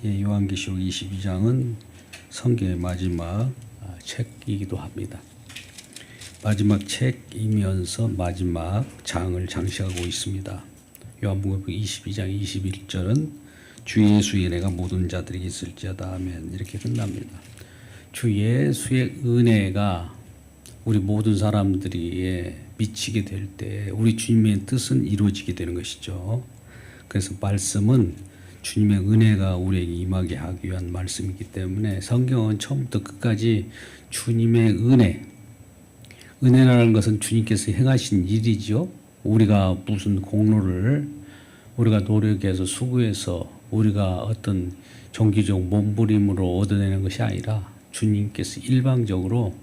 요한계시록 22장은 성경의 마지막 책이기도 합니다. 마지막 책이면서 마지막 장을 장식하고 있습니다. 요한복음 22장 21절은 주 예수의 은혜가 모든 자들에게 있을지어다 하면 이렇게 끝납니다. 주 예수의 은혜가 우리 모든 사람들이 미치게 될 때 우리 주님의 뜻은 이루어지게 되는 것이죠. 그래서 말씀은 주님의 은혜가 우리에게 임하게 하기 위한 말씀이기 때문에 성경은 처음부터 끝까지 주님의 은혜라는 것은 주님께서 행하신 일이죠. 우리가 무슨 공로를 우리가 노력해서 수고해서 우리가 어떤 종교적 몸부림으로 얻어내는 것이 아니라 주님께서 일방적으로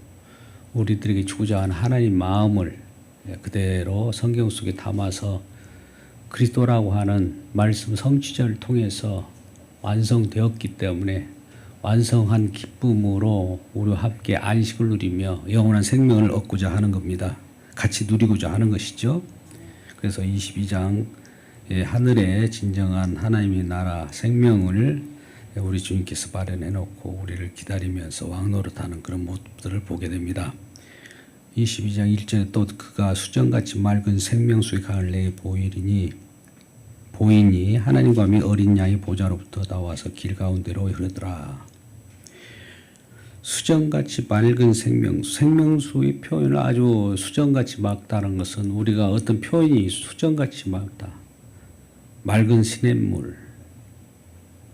우리들에게 주고자 하는 하나님 마음을 그대로 성경 속에 담아서 그리스도라고 하는 말씀 성취자를 통해서 완성되었기 때문에 완성한 기쁨으로 우리와 함께 안식을 누리며 영원한 생명을 얻고자 하는 겁니다. 같이 누리고자 하는 것이죠. 그래서 22장 하늘의 진정한 하나님의 나라 생명을 우리 주님께서 마련해 놓고 우리를 기다리면서 왕노릇하는 그런 모습들을 보게 됩니다. 22장 1절에 또 그가 수정같이 맑은 생명수의 강을 내게 보이니 하나님과 및 어린 양의 보좌로부터 나와서 길 가운데로 흐르더라. 수정같이 맑은 생명수의 표현을 아주 수정같이 맑다는 것은 우리가 어떤 표현이 수정같이 맑다. 맑은 시냇물.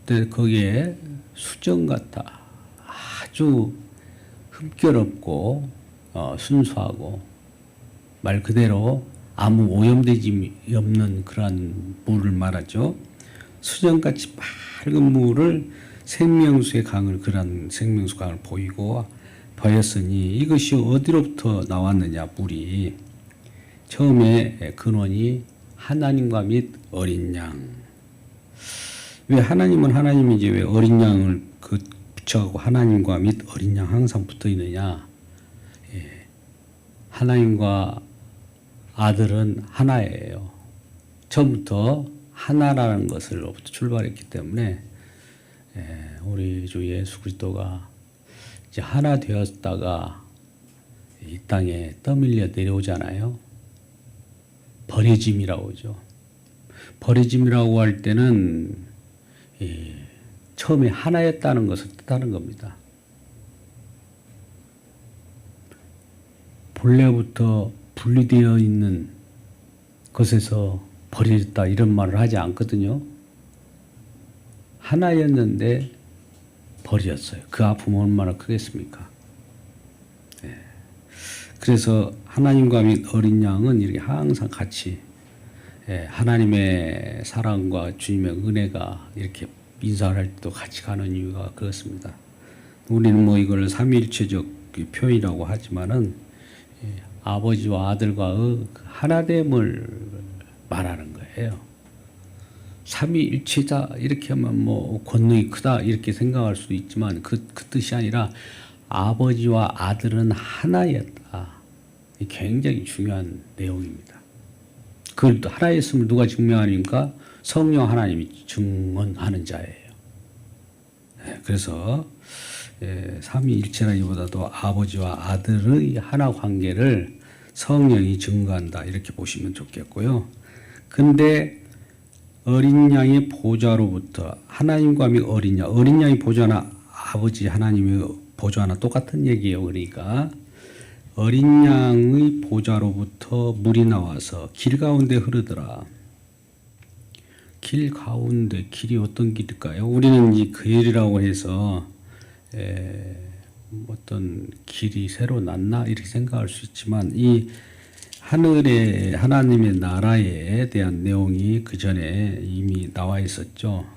근데 거기에 수정같다. 아주 흠결없고 순수하고 말 그대로 아무 오염되지 없는 그러한 물을 말하죠. 수정같이 맑은 물을 생명수의 강을 그런 생명수 강을 보였으니 이것이 어디로부터 나왔느냐 물이 처음에 근원이 하나님과 및 어린 양. 왜 하나님은 하나님이지 왜 어린 양을 붙여가고 하나님과 및 어린 양 항상 붙어 있느냐? 하나님과 아들은 하나예요. 처음부터 하나라는 것으로부터 출발했기 때문에 우리 주 예수 그리스도가 이제 하나 되었다가 이 땅에 떠밀려 내려오잖아요. 버려짐이라고 하죠. 버려짐이라고 할 때는 처음에 하나였다는 것을 뜻하는 겁니다. 본래부터 분리되어 있는 것에서 버려졌다 이런 말을 하지 않거든요. 하나였는데 버렸어요. 그 아픔은 얼마나 크겠습니까? 그래서 하나님과 및 어린 양은 이렇게 항상 같이 하나님의 사랑과 주님의 은혜가 이렇게 인사를 할 때도 같이 가는 이유가 그렇습니다. 우리는 뭐 이걸 삼위일체적 표현이라고 하지만은 아버지와 아들과 하나됨을 말하는 거예요. 삼위일체자 이렇게 하면 뭐 권능이 크다 이렇게 생각할 수도 있지만 그 뜻이 아니라 아버지와 아들은 하나였다. 굉장히 중요한 내용입니다. 그걸 또 하나였음을 누가 증명하니까 성령 하나님이 증언하는 자예요. 그래서 삼위일체라기보다도 아버지와 아들의 하나 관계를 성령이 증거한다 이렇게 보시면 좋겠고요. 근데 어린 양의 보좌로부터 하나님과 및 어린 양의 보좌나 아버지 하나님의 보좌나 똑같은 얘기예요. 그러니까 어린 양의 보좌로부터 물이 나와서 길 가운데 흐르더라. 길 가운데 길이 어떤 길일까요? 우리는 이 그일이라고 해서 어떤 길이 새로 났나 이렇게 생각할 수 있지만 이 하늘의 하나님의 나라에 대한 내용이 그 전에 이미 나와 있었죠.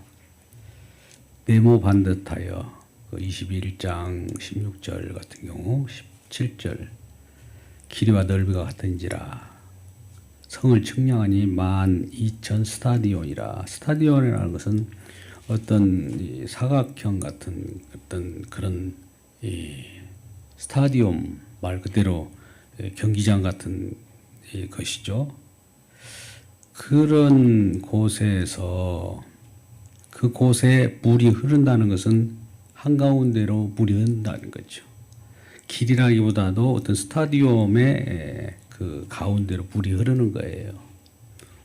네모 반듯하여 21장 16절 같은 경우 17절 길이와 넓이가 같은지라 성을 측량하니 12,000 스타디온이라. 스타디온이라는 것은 어떤 사각형 같은 어떤 그런 스타디움 말 그대로 경기장 같은 것이죠. 그런 곳에서 그곳에 물이 흐른다는 것은 한가운데로 물이 흐른다는 거죠. 길이라기보다도 어떤 스타디움의 그 가운데로 물이 흐르는 거예요.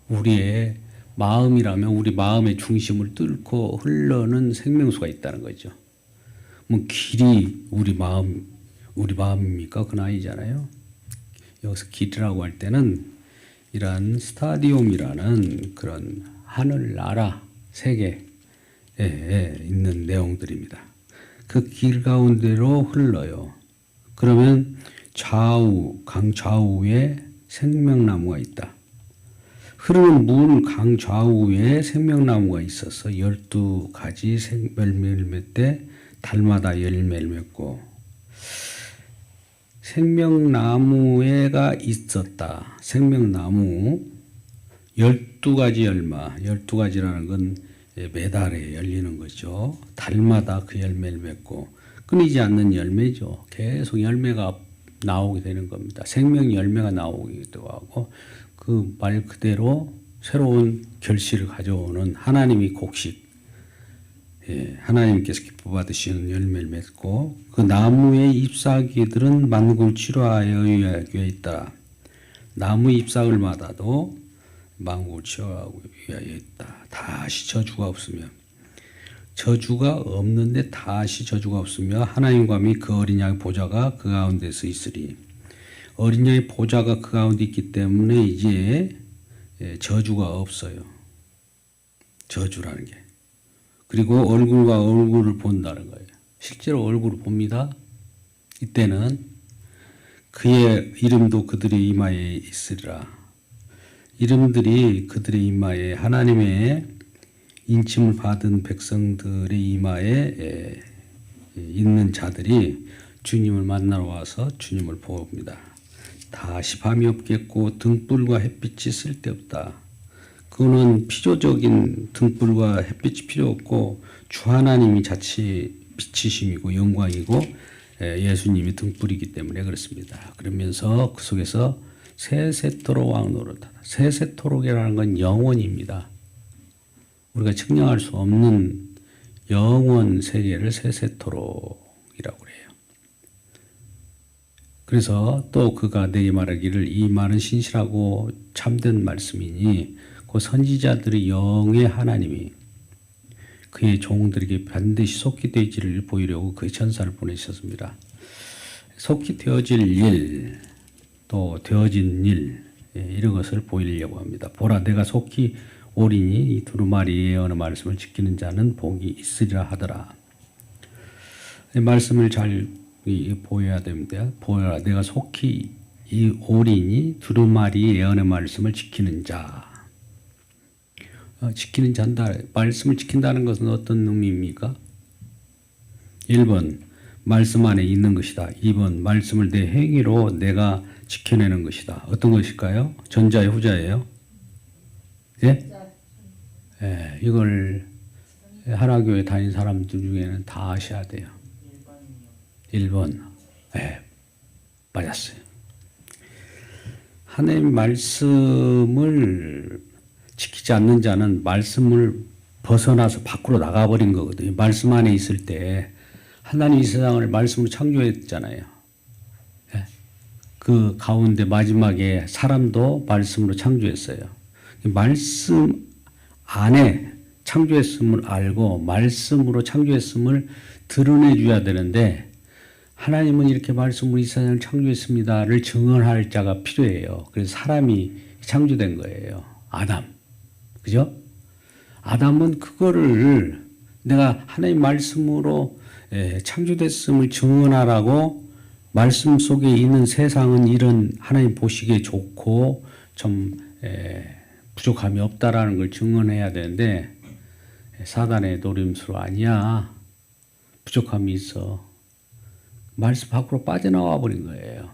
우리의 마음이라면 우리 마음의 중심을 뚫고 흐르는 생명수가 있다는 거죠. 뭐 길이 우리 마음입니까? 그건 아니잖아요. 여기서 길이라고 할 때는 이러한 스타디움이라는 그런 하늘나라 세계에 있는 내용들입니다. 그 길 가운데로 흘러요. 그러면 강 좌우에 생명나무가 있다. 흐르는 물 강 좌우에 생명나무가 있어서 12가지 열매를 맺되 달마다 열매를 맺고 생명나무가 있었다. 생명나무 12가지 열매, 12가지라는 건 매달에 열리는 거죠. 달마다 그 열매를 맺고 끊이지 않는 열매죠. 계속 열매가 나오게 되는 겁니다. 생명 열매가 나오기도 하고 그 말 그대로 새로운 결실을 가져오는 하나님이 곡식, 하나님께서 기뻐 받으시는 열매를 맺고 그 나무의 잎사귀들은 만국을 치료하여 있다. 나무 잎사귀를 마다도 만국을 치료하기 위하여 있다. 다시 저주가 없으며 저주가 없는데 다시 저주가 없으며 하나님과 및 그 어린 양의 보좌가 그 가운데서 있으리. 어린 양의 보좌가 그 가운데 있기 때문에 이제 저주가 없어요. 저주라는 게. 그리고 얼굴과 얼굴을 본다는 거예요. 실제로 얼굴을 봅니다. 이때는 그의 이름도 그들의 이마에 있으리라. 이름들이 그들의 이마에 하나님의 인침을 받은 백성들의 이마에 있는 자들이 주님을 만나러 와서 주님을 봅니다. 다시 밤이 없겠고 등불과 햇빛이 쓸데없다. 그거는 필요적인 등불과 햇빛이 필요 없고 주 하나님이 자치 빛이심이고 영광이고 예수님이 등불이기 때문에 그렇습니다. 그러면서 그 속에서 세세토록 왕노릇하다. 세세토록이라는 건 영원입니다. 우리가 측량할 수 없는 영원 세계를 세세토록이라고 해요. 그래서 또 그가 내게 말하기를 이 말은 신실하고 참된 말씀이니 그 선지자들의 영의 하나님이 그의 종들에게 반드시 속히 되지를 보이려고 그의 천사를 보내셨습니다. 속히 되어질 일, 또 되어진 일 이런 것을 보이려고 합니다. 보라 내가 속히 오리니 이 두루마리의 어느 말씀을 지키는 자는 복이 있으리라 하더라. 말씀을 잘 보여야 됩니다. 보여라 내가 속히 이 오리니 두루마리의 예언의 말씀을 지키는 자. 지키는 자다. 말씀을 지킨다는 것은 어떤 의미입니까? 1번 말씀 안에 있는 것이다. 2번 말씀을 내 행위로 내가 지켜내는 것이다. 어떤 것일까요? 전자의 후자예요? 예? 예, 이걸 하나교회 다닌 사람들 중에는 다 아셔야 돼요. 1번. 예, 맞았어요. 하나님 말씀을 지키지 않는 자는 말씀을 벗어나서 밖으로 나가버린 거거든요. 말씀 안에 있을 때 하나님이 세상을 말씀으로 창조했잖아요. 예. 그 가운데 마지막에 사람도 말씀으로 창조했어요. 말씀 안에 창조했음을 알고 말씀으로 창조했음을 드러내줘야 되는데 하나님은 이렇게 말씀으로 이 세상을 창조했습니다를 증언할 자가 필요해요. 그래서 사람이 창조된 거예요. 아담. 그죠? 아담은 그거를 내가 하나님 말씀으로 창조됐음을 증언하라고 말씀 속에 있는 세상은 이런 하나님 보시기에 좋고 좀 부족함이 없다라는 걸 증언해야 되는데 사단의 노림수로 아니야. 부족함이 있어. 말씀 밖으로 빠져나와 버린 거예요.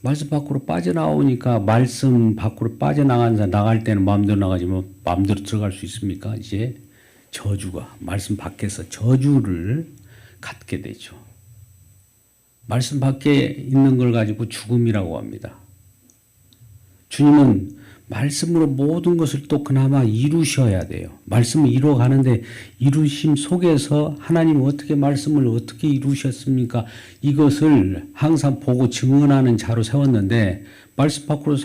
말씀 밖으로 빠져나오니까 말씀 밖으로 빠져나간 사람 나갈 때는 마음대로 나가지만 마음대로 들어갈 수 있습니까? 이제 저주가 말씀 밖에서 저주를 갖게 되죠. 말씀 밖에 있는 걸 가지고 죽음이라고 합니다. 주님은 말씀으로 모든 것을 또 그나마 이루셔야 돼요. 말씀을 이루어가는데 이루심 속에서 하나님은 어떻게 말씀을 어떻게 이루셨습니까? 이것을 항상 보고 증언하는 자로 세웠는데 말씀 밖으로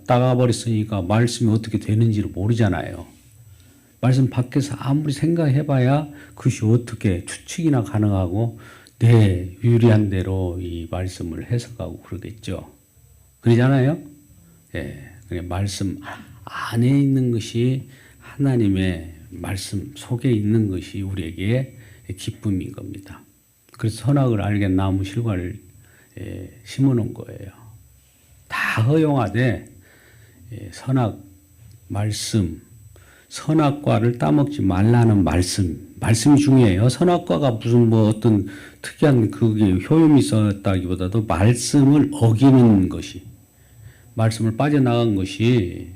나가버렸으니까 말씀이 어떻게 되는지를 모르잖아요. 말씀 밖에서 아무리 생각해봐야 그것이 어떻게 추측이나 가능하고 내 유리한 대로 이 말씀을 해석하고 그러겠죠. 그러잖아요. 예, 그냥 말씀 안에 있는 것이 하나님의 말씀 속에 있는 것이 우리에게 기쁨인 겁니다. 그래서 선악을 알게 나무 실과를 심어놓은 거예요. 다 허용하되 선악 말씀, 선악과를 따먹지 말라는 말씀이 중요해요. 선악과가 무슨 뭐 어떤 특이한 그게 효용이 있었다기보다도 말씀을 어기는 것이, 말씀을 빠져나간 것이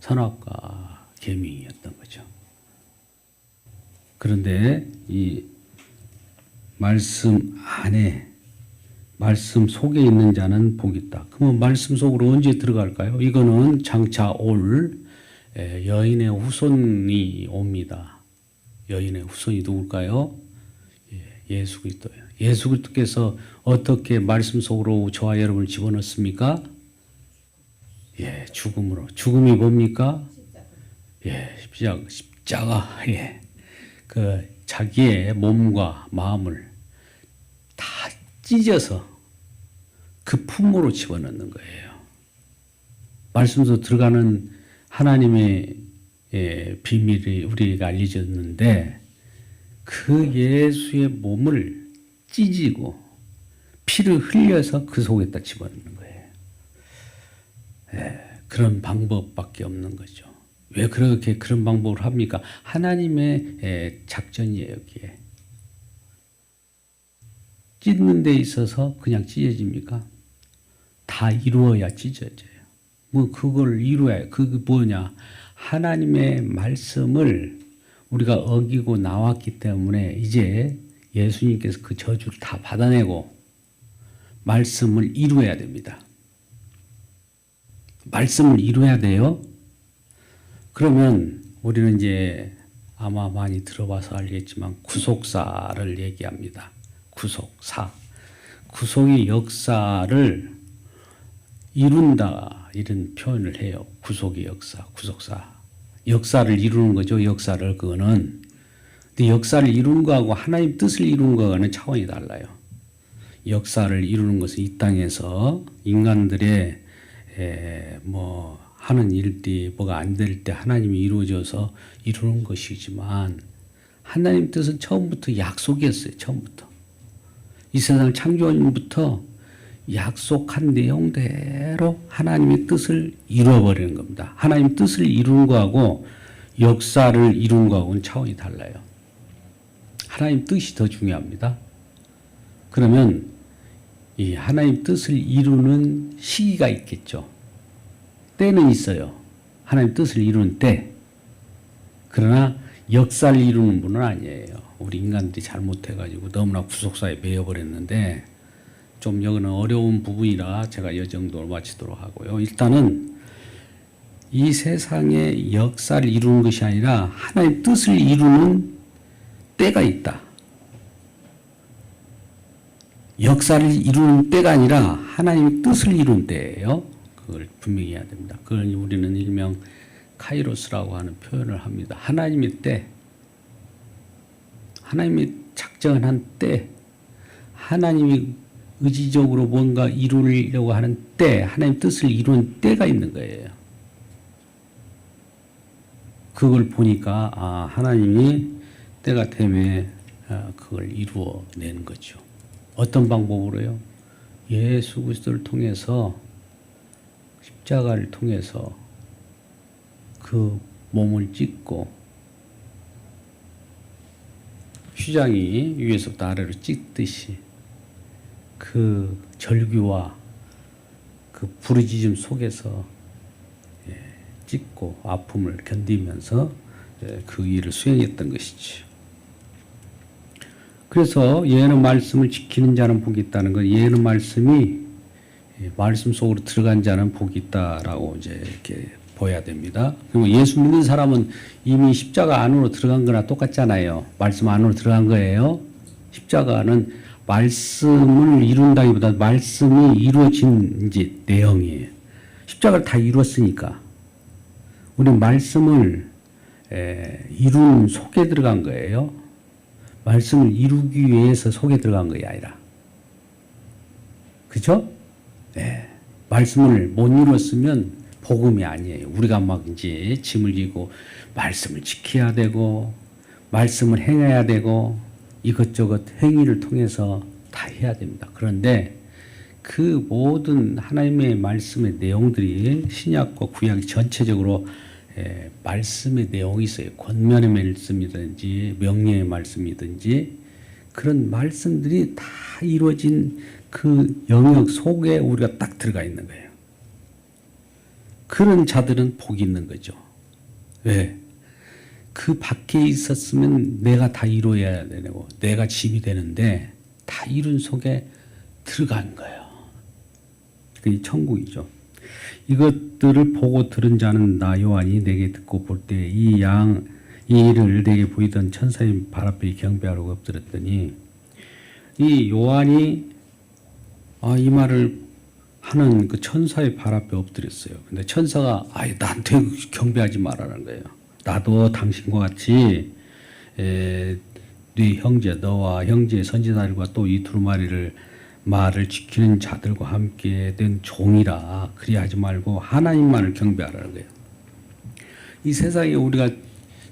선악과 계명이었던 거죠. 그런데 이 말씀 안에, 말씀 속에 있는 자는 복이 있다. 그러면 말씀 속으로 언제 들어갈까요? 이거는 장차 올 여인의 후손이 옵니다. 여인의 후손이 누굴까요? 예수 그리스도예요. 예수 그리스도께서 어떻게 말씀 속으로 저와 여러분을 집어넣습니까? 죽음으로. 죽음이 뭡니까? 십자가. 그 자기의 몸과 마음을 다 찢어서 그 품으로 집어넣는 거예요. 말씀도 들어가는 하나님의 비밀이 우리에게 알려졌는데 그 예수의 몸을 찢고 피를 흘려서 그 속에다 집어넣는 거예요. 그런 방법밖에 없는 거죠. 왜 그렇게 그런 방법을 합니까? 하나님의 작전이에요, 여기에. 찢는 데 있어서 그냥 찢어집니까? 다 이루어야 찢어져요. 뭐 그걸 이루어야, 그게 뭐냐? 하나님의 말씀을 우리가 어기고 나왔기 때문에 이제 예수님께서 그 저주를 다 받아내고 말씀을 이루어야 됩니다. 말씀을 이루어야 돼요. 그러면 우리는 이제 아마 많이 들어봐서 알겠지만 구속사를 얘기합니다. 구속사. 구속의 역사를 이룬다, 이런 표현을 해요. 구속의 역사, 구속사. 역사를 이루는 거죠. 역사를. 그거는. 근데 역사를 이루는 거하고 하나님 뜻을 이루는 거와는 차원이 달라요. 역사를 이루는 것은 이 땅에서 인간들의 뭐 하는 일들이 뭐가 안 될 때 하나님이 이루어져서 이루는 것이지만 하나님 뜻은 처음부터 약속이었어요. 처음부터. 이 세상 창조원부터 약속한 내용대로 하나님의 뜻을 이루어버리는 겁니다. 하나님 뜻을 이루는 거하고 역사를 이루는 거하고는 차원이 달라요. 하나님 뜻이 더 중요합니다. 그러면 이 하나님 뜻을 이루는 시기가 있겠죠. 때는 있어요. 하나님 뜻을 이루는 때. 그러나 역사를 이루는 분은 아니에요. 우리 인간들이 잘못해가지고 너무나 구속사에 매여버렸는데 좀 여기는 어려운 부분이라 제가 이 정도로 마치도록 하고요. 일단은 이 세상의 역사를 이루는 것이 아니라 하나님 뜻을 이루는 때가 있다. 역사를 이루는 때가 아니라 하나님의 뜻을 이루는 때예요. 그걸 분명히 해야 됩니다. 그걸 우리는 일명 카이로스라고 하는 표현을 합니다. 하나님의 때, 하나님의 작정한 때, 하나님이 의지적으로 뭔가 이루려고 하는 때, 하나님 뜻을 이루는 때가 있는 거예요. 그걸 보니까 하나님이 때가 되면 그걸 이루어내는 거죠. 어떤 방법으로요? 예수 그리스도를 통해서, 십자가를 통해서 그 몸을 찢고 휘장이 위에서부터 아래로 찢듯이 그 절규와 그 부르짖음 속에서 찢고 아픔을 견디면서 그 일을 수행했던 것이죠. 그래서 예언의 말씀을 지키는 자는 복이 있다는 것, 예언의 말씀이 말씀 속으로 들어간 자는 복이 있다라고 이제 이렇게 보여야 됩니다. 그리고 예수 믿는 사람은 이미 십자가 안으로 들어간 거나 똑같잖아요. 말씀 안으로 들어간 거예요. 십자가는 말씀을 이룬다기보다 말씀이 이루어진 이제 내용이에요. 십자가를 다 이루었으니까 우리 말씀을 이룬 속에 들어간 거예요. 말씀을 이루기 위해서 속에 들어간 것이 아니라. 그죠? 네. 말씀을 못 이뤘으면 복음이 아니에요. 우리가 막 이제 짐을 지고 말씀을 지켜야 되고 말씀을 행해야 되고 이것저것 행위를 통해서 다 해야 됩니다. 그런데 그 모든 하나님의 말씀의 내용들이 신약과 구약이 전체적으로 말씀의 내용이 있어요. 권면의 말씀이든지 명령의 말씀이든지 그런 말씀들이 다 이루어진 그 영역 속에 우리가 딱 들어가 있는 거예요. 그런 자들은 복이 있는 거죠. 왜? 그 밖에 있었으면 내가 다 이루어야 되고 내가 짐이 되는데 다 이룬 속에 들어간 거예요. 그게 천국이죠. 이것들을 보고 들은 자는 나 요한이 내게 듣고 볼 때 이 일을 내게 보이던 천사의 발 앞에 경배하러 엎드렸더니 이 요한이 이 말을 하는 그 천사의 발 앞에 엎드렸어요. 근데 천사가 나한테 경배하지 말라는 거예요. 나도 당신과 같이 네 형제 너와 형제의 선지자들과 또 이 두루마리를 말을 지키는 자들과 함께 된 종이라 그리하지 말고 하나님만을 경배하라는 거예요. 이 세상에 우리가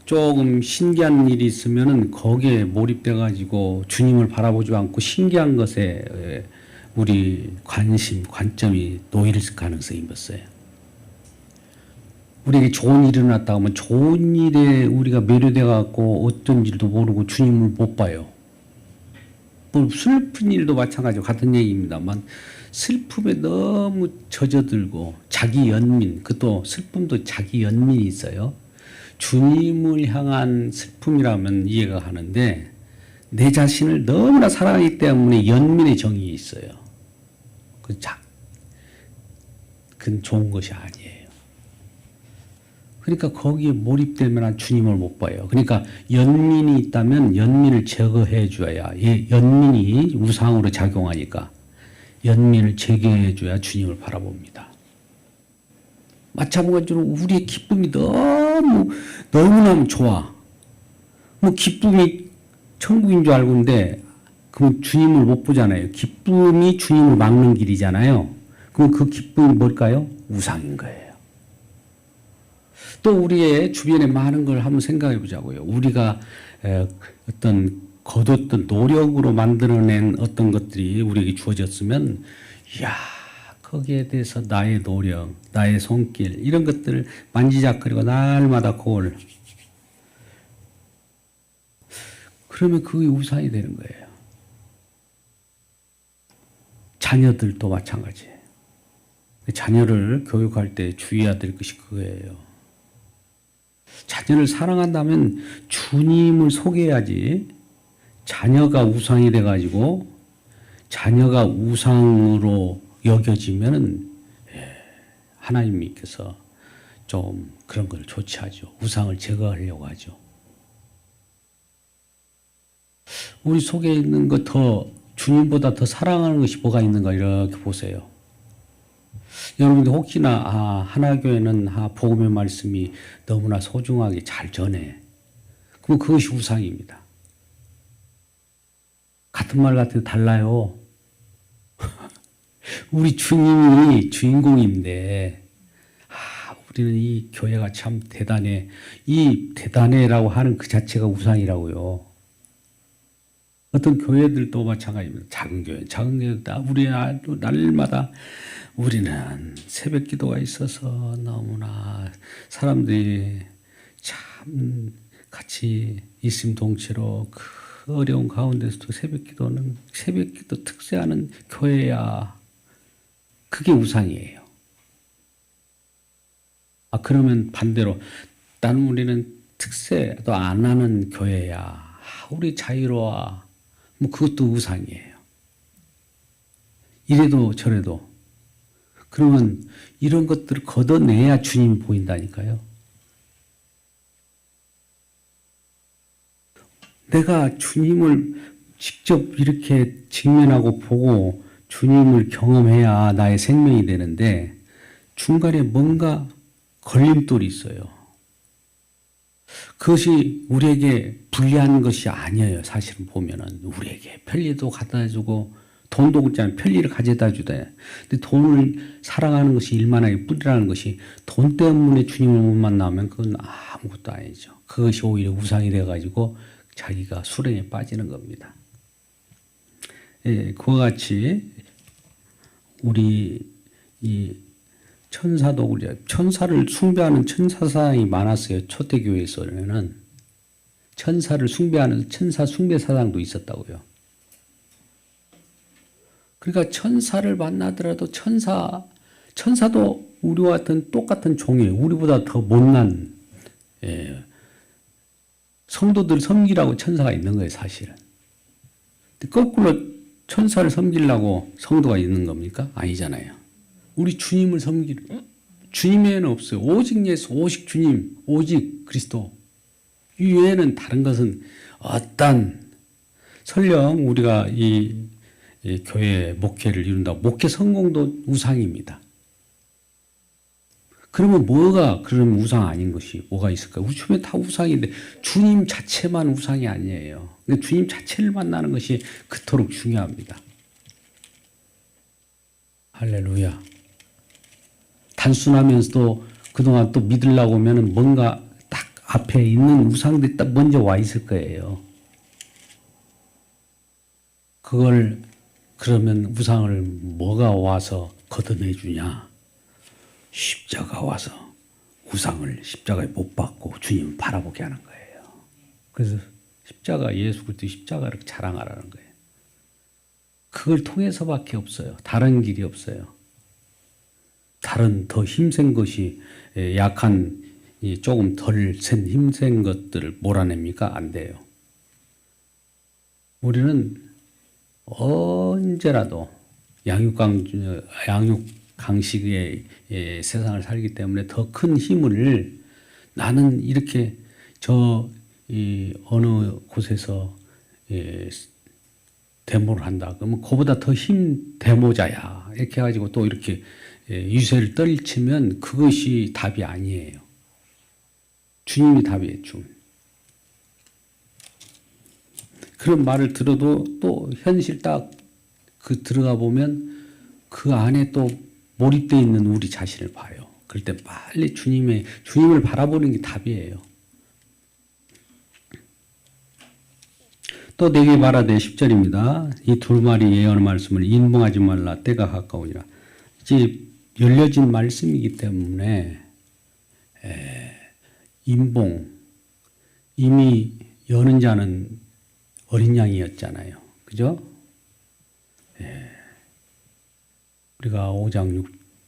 조금 신기한 일이 있으면은 거기에 몰입돼 가지고 주님을 바라보지 않고 신기한 것에 우리 관점이 놓일 가능성이 있어요. 우리에게 좋은 일이 일어났다 하면 좋은 일에 우리가 매료돼 갖고 어떤 일도 모르고 주님을 못 봐요. 뭐 슬픈 일도 마찬가지로 같은 얘기입니다만 슬픔에 너무 젖어들고 자기 연민, 그것도 슬픔도 자기 연민이 있어요. 주님을 향한 슬픔이라면 이해가 가는데 내 자신을 너무나 사랑하기 때문에 연민의 정이 있어요. 그건 좋은 것이 아니에요. 그러니까 거기에 몰입되면 주님을 못 봐요. 그러니까 연민이 있다면 연민을 제거해 줘야, 연민이 우상으로 작용하니까 연민을 제거해 줘야 주님을 바라봅니다. 마찬가지로 우리의 기쁨이 너무나 좋아. 뭐 기쁨이 천국인 줄 알고 있는데 그럼 주님을 못 보잖아요. 기쁨이 주님을 막는 길이잖아요. 그럼 그 기쁨이 뭘까요? 우상인 거예요. 또 우리의 주변에 많은 걸 한번 생각해 보자고요. 우리가 어떤 거뒀던 노력으로 만들어낸 어떤 것들이 우리에게 주어졌으면, 이야, 거기에 대해서 나의 노력, 나의 손길, 이런 것들을 만지작거리고 날마다 그걸, 그러면 그게 우상이 되는 거예요. 자녀들도 마찬가지예요. 자녀를 교육할 때 주의해야 될 것이 그거예요. 자녀를 사랑한다면 주님을 소개해야지 자녀가 우상이 돼가지고 자녀가 우상으로 여겨지면은 하나님께서 좀 그런 걸 조치하죠. 우상을 제거하려고 하죠. 우리 속에 있는 것 더 주님보다 더 사랑하는 것이 뭐가 있는가 이렇게 보세요. 여러분들 혹시나 하나교회는 복음의 말씀이 너무나 소중하게 잘 전해. 그럼 그것이 우상입니다. 같은 말 같아도 달라요. 우리 주님이 주인공인데 우리는 이 교회가 참 대단해. 이 대단해라고 하는 그 자체가 우상이라고요. 어떤 교회들도 마찬가지입니다. 작은 교회도 우리 날마다 우리는 새벽 기도가 있어서 너무나 사람들이 참 같이 일심동체로 그 어려운 가운데서도 새벽 기도 특세하는 교회야. 그게 우상이에요. 그러면 반대로 나는 우리는 특세도 안 하는 교회야. 우리 자유로워. 뭐 그것도 우상이에요. 이래도 저래도 그러면 이런 것들을 걷어내야 주님이 보인다니까요. 내가 주님을 직접 이렇게 직면하고 보고 주님을 경험해야 나의 생명이 되는데 중간에 뭔가 걸림돌이 있어요. 그것이 우리에게 불리한 것이 아니에요. 사실은 보면은 우리에게 편리도 갖다 주고 돈도 그렇지 않아요. 편리를 가져다 주다. 근데 돈을 사랑하는 것이 일만하게 뿌리라는 것이 돈 때문에 주님을 못 만나면 그건 아무것도 아니죠. 그것이 오히려 우상이 돼가지고 자기가 수렁에 빠지는 겁니다. 예, 그와 같이 우리 이 천사도 우리 천사를 숭배하는 천사 사상이 많았어요. 초대교회에서는 천사를 숭배하는 천사 숭배 사상도 있었다고요. 그러니까 천사를 만나더라도 천사도 우리와 같은 똑같은 종이에요. 우리보다 더 못난 성도들 섬기라고 천사가 있는 거예요, 사실은. 근데 거꾸로 천사를 섬기려고 성도가 있는 겁니까? 아니잖아요. 우리 주님을 주님 외에는 없어요. 오직 예수, 오직 주님, 오직 그리스도. 이 외에는 다른 것은 설령 우리가 이 교회 목회를 이룬다. 목회 성공도 우상입니다. 그러면 그러면 우상 아닌 것이 뭐가 있을까요? 우리 주변에 다 우상인데 주님 자체만 우상이 아니에요. 근데 주님 자체를 만나는 것이 그토록 중요합니다. 할렐루야. 단순하면서도 그동안 또 믿으려고 하면 뭔가 딱 앞에 있는 우상들이 딱 먼저 와 있을 거예요. 그러면 우상을 뭐가 와서 걷어내 주냐? 십자가 와서 우상을 십자가에 못 박고 주님을 바라보게 하는 거예요. 그래서 예수 그리스도 십자가를 자랑하라는 거예요. 그걸 통해서밖에 없어요. 다른 길이 없어요. 다른 더 힘센 것이 약한 조금 덜 센 힘센 것들을 몰아냅니까? 안 돼요. 우리는 언제라도 양육 강식의 세상을 살기 때문에 더 큰 힘을 나는 이렇게 어느 곳에서 데모를 한다. 그러면 그보다 더 힘 데모자야. 이렇게 해가지고 또 이렇게 유세를 떨치면 그것이 답이 아니에요. 주님이 답이에요. 그런 말을 들어도 또 현실 딱 들어가 보면 그 안에 또 몰입되어 있는 우리 자신을 봐요. 그럴 때 빨리 주님을 바라보는 게 답이에요. 또 내게 말하되 10절입니다. 이 두루마리 예언의 말씀을 인봉하지 말라. 때가 가까우니라. 이제 열려진 말씀이기 때문에 이미 여는 자는 어린 양이었잖아요. 그죠? 우리가 5장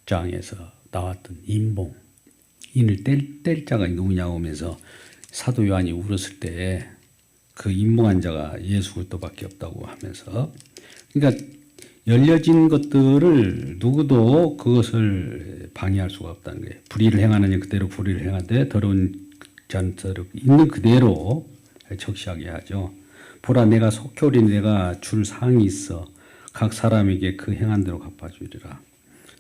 6장에서 나왔던 인을 뗄 자가 누구냐고 하면서 사도 요한이 울었을 때 그 인봉한 자가 예수 그리스도밖에 없다고 하면서, 그러니까 열려진 것들을 누구도 그것을 방해할 수가 없다는 거예요. 불의를 행하느니 그대로 불의를 행하되 더러운 자는 있는 그대로 적시하게 하죠. 보라, 내가 속히 내가 줄 상이 있어 각 사람에게 그 행한 대로 갚아주리라.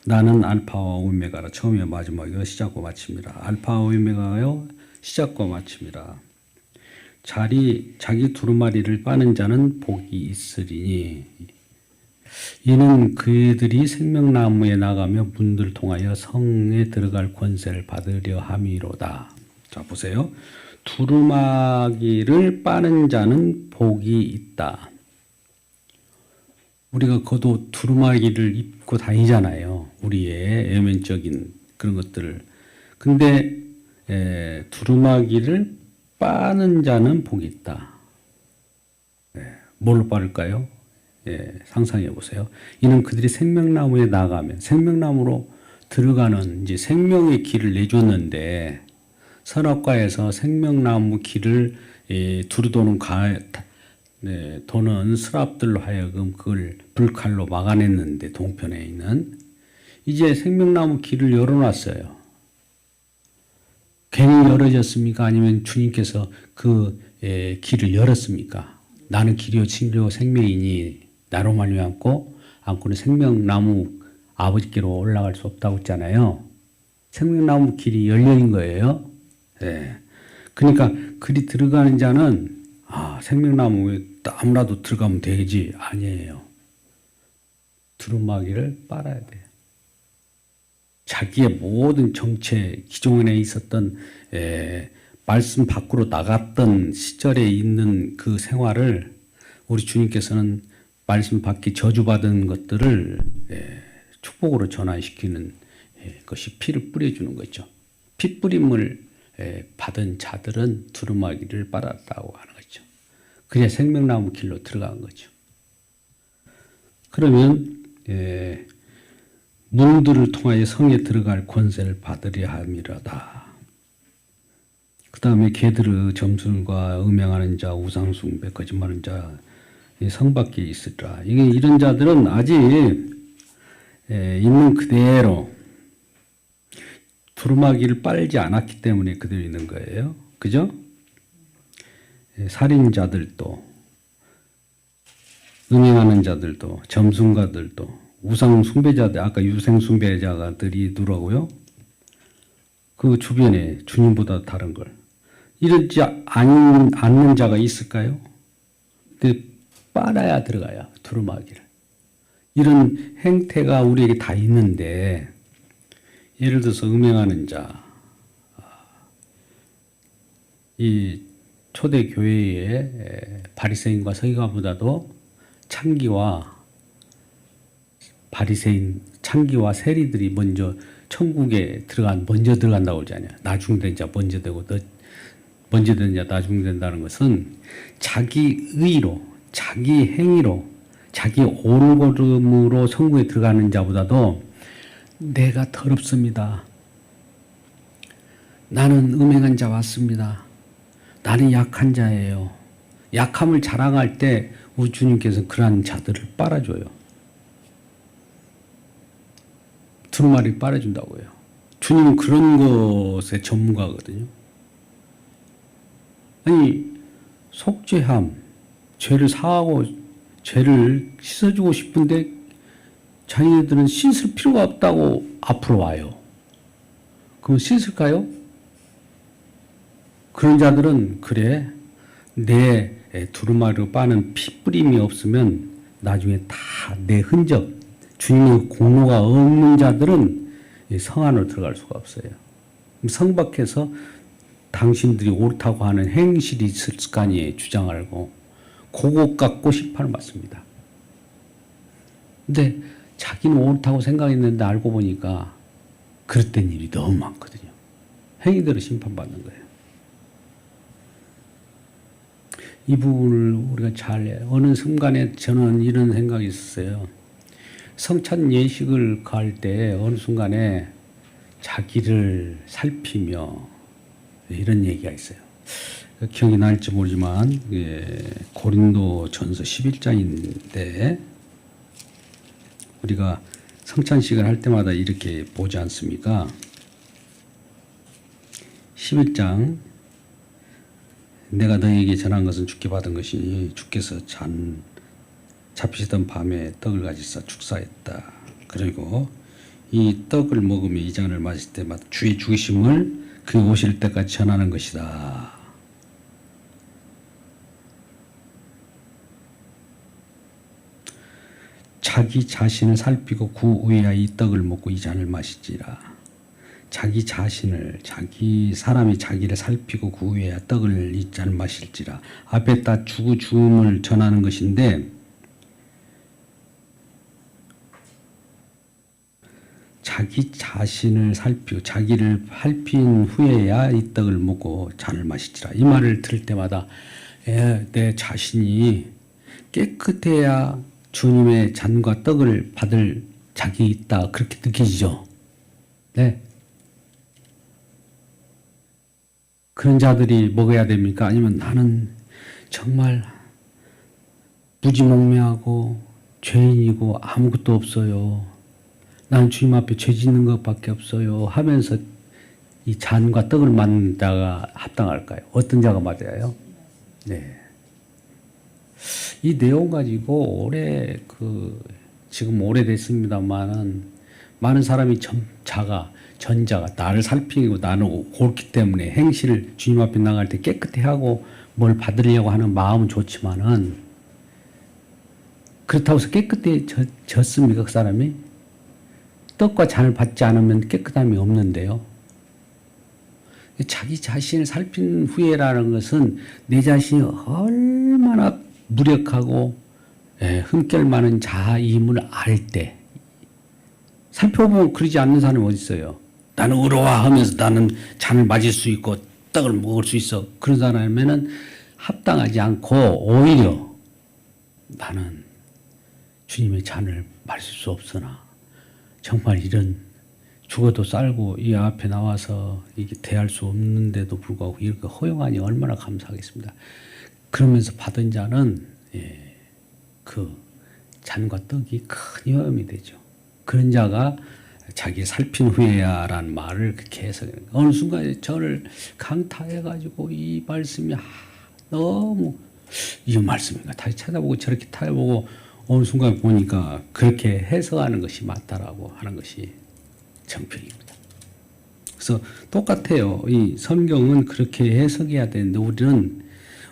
나는 알파와 오메가라. 처음이요 마지막이요 시작과 마침이라. 알파와 오메가요 시작과 마침이라. 자기 두루마리를 빠는 자는 복이 있으리니 이는 그들이 생명나무에 나가며 문들을 통하여 성에 들어갈 권세를 받으려 함이로다. 자, 보세요. 두루마기를 빠는 자는 복이 있다. 우리가 겉옷 두루마기를 입고 다니잖아요. 우리의 외면적인 그런 것들을. 근데 두루마기를 빠는 자는 복이 있다. 뭘로 빠를까요? 상상해 보세요. 이는 그들이 생명나무에 나가면 생명나무로 들어가는 이제 생명의 길을 내줬는데 선악과에서 생명나무 길을 두루도는 도는 스랍들로 하여금 그걸 불칼로 막아냈는데 동편에 있는 이제 생명나무 길을 열어놨어요. 괜히 열어졌습니까? 아니면 주님께서 그 길을 열었습니까? 나는 길이요 진리요 생명이니 나로 말미암고 않고는 생명나무 아버지께로 올라갈 수 없다고 했잖아요. 생명나무 길이 열려인 거예요. 예. 그러니까 그리 들어가는 자는 생명나무에 아무라도 들어가면 되지 아니에요. 두루마기를 빨아야 돼요. 자기의 모든 정체, 기존에 있었던 말씀 밖으로 나갔던 시절에 있는 그 생활을 우리 주님께서는 말씀 밖에 저주받은 것들을 축복으로 전환시키는 것이 피를 뿌려주는 거죠. 피 뿌림을 받은 자들은 두루마기를 빨았다고 하는 거죠. 그냥 생명나무 길로 들어간 거죠. 그러면 물들을 통하여 성에 들어갈 권세를 받으려 함이로다. 그 다음에 개들의 점술과 음행하는 자, 우상숭배, 거짓말하는 자, 성 밖에 있으리라. 이런 자들은 아직 있는 그대로 두루마기를 빨지 않았기 때문에 그대로 있는 거예요. 그죠? 살인자들도, 음행하는 자들도, 점순가들도, 우상 숭배자들, 아까 유생 숭배자들이 누라고요? 그 주변에 주님보다 다른 걸. 이러지 않는 자가 있을까요? 근데 빨아야 들어가요, 두루마기를. 이런 행태가 우리에게 다 있는데, 예를 들어서 음행하는 자, 이 초대 교회의 바리새인과 서기관보다도 창기와 세리들이 먼저 천국에 먼저 들어간다고 그러잖아요. 나중된 자 먼저 되고 먼저 된 자 나중 된다는 것은 자기 의로, 자기 행위로, 자기 올걸음으로 천국에 들어가는 자보다도 내가 더럽습니다. 나는 음행한 자 왔습니다. 나는 약한 자예요. 약함을 자랑할 때 우리 주님께서 그러한 자들을 빨아줘요. 두루마리 빨아준다고 해요. 주님은 그런 것의 전문가거든요. 아니, 속죄함, 죄를 사하고 죄를 씻어주고 싶은데 자기네들은 씻을 필요가 없다고 앞으로 와요. 그럼 씻을까요? 그런 자들은 그래, 내 두루마리로 빠는 피뿌림이 없으면 나중에 다 내 흔적, 주님의 공로가 없는 자들은 성 안으로 들어갈 수가 없어요. 성 밖에서 당신들이 옳다고 하는 행실이 있을 거 아니에요. 주장하고. 그것 갖고 심판을 받습니다. 근데 자기는 옳다고 생각했는데 알고 보니까 그릇된 일이 너무 많거든요. 행위대로 심판받는 거예요. 이 부분을 우리가 어느 순간에 저는 이런 생각이 있었어요. 성찬 예식을 갈 때 어느 순간에 자기를 살피며 이런 얘기가 있어요. 기억이 날지 모르지만 고린도전서 11장인데 우리가 성찬식을 할 때마다 이렇게 보지 않습니까? 11장 내가 너에게 전한 것은 주께 받은 것이니 주께서 잡히시던 밤에 떡을 가지사 축사했다. 그리고 이 떡을 먹으며 이 잔을 마실 때마다 주의 죽으심을 그 오실 때까지 전하는 것이다. 자기 자신을 살피고 그 후에야 이 떡을 먹고 이 잔을 마시지라. 자기 사람이 자기를 살피고 그 후에야 떡을 이 잔을 마실지라. 앞에 다 죽음을 전하는 것인데 자기 자신을 살피고 자기를 살핀 후에야 이 떡을 먹고 잔을 마시지라. 이 말을 들을 때마다 내 자신이 깨끗해야 주님의 잔과 떡을 받을 자기 있다 그렇게 느껴지죠. 네. 그런 자들이 먹어야 됩니까? 아니면 나는 정말 무지몽매하고 죄인이고 아무것도 없어요. 난 주님 앞에 죄 짓는 것밖에 없어요 하면서 이 잔과 떡을 맞는 자가 합당할까요? 어떤 자가 맞아요? 네. 이 내용 가지고 지금 오래됐습니다만은 많은 사람이 전자가 나를 살피고 나는 옳기 때문에 행실을 주님 앞에 나갈 때 깨끗해 하고 뭘 받으려고 하는 마음은 좋지만은 그렇다고 해서 깨끗해졌습니까? 그 사람이? 떡과 잔을 받지 않으면 깨끗함이 없는데요. 자기 자신을 살핀 후에라는 것은 내 자신이 얼마나 무력하고 흠결 많은 자임을 알 때, 살펴보면 그러지 않는 사람이 어디 있어요? 나는 의로워하면서 나는 잔을 맞을 수 있고 떡을 먹을 수 있어. 그런 사람에는 합당하지 않고 오히려 나는 주님의 잔을 마실 수 없으나 정말 이런 죽어도 쌀고 이 앞에 나와서 이게 대할 수 없는데도 불구하고 이렇게 허용하니 얼마나 감사하겠습니다. 그러면서 받은 자는 그 잔과 떡이 큰 위험이 되죠. 그런 자가 자기 살핀 후에야라는 말을 그렇게 해석해요. 어느 순간에 저를 강타해가지고 이 말씀이 너무 이 말씀인가 다시 찾아보고 저렇게 찾아보고 어느 순간 보니까 그렇게 해석하는 것이 맞다라고 하는 것이 정평입니다. 그래서 똑같아요. 이 성경은 그렇게 해석해야 되는데 우리는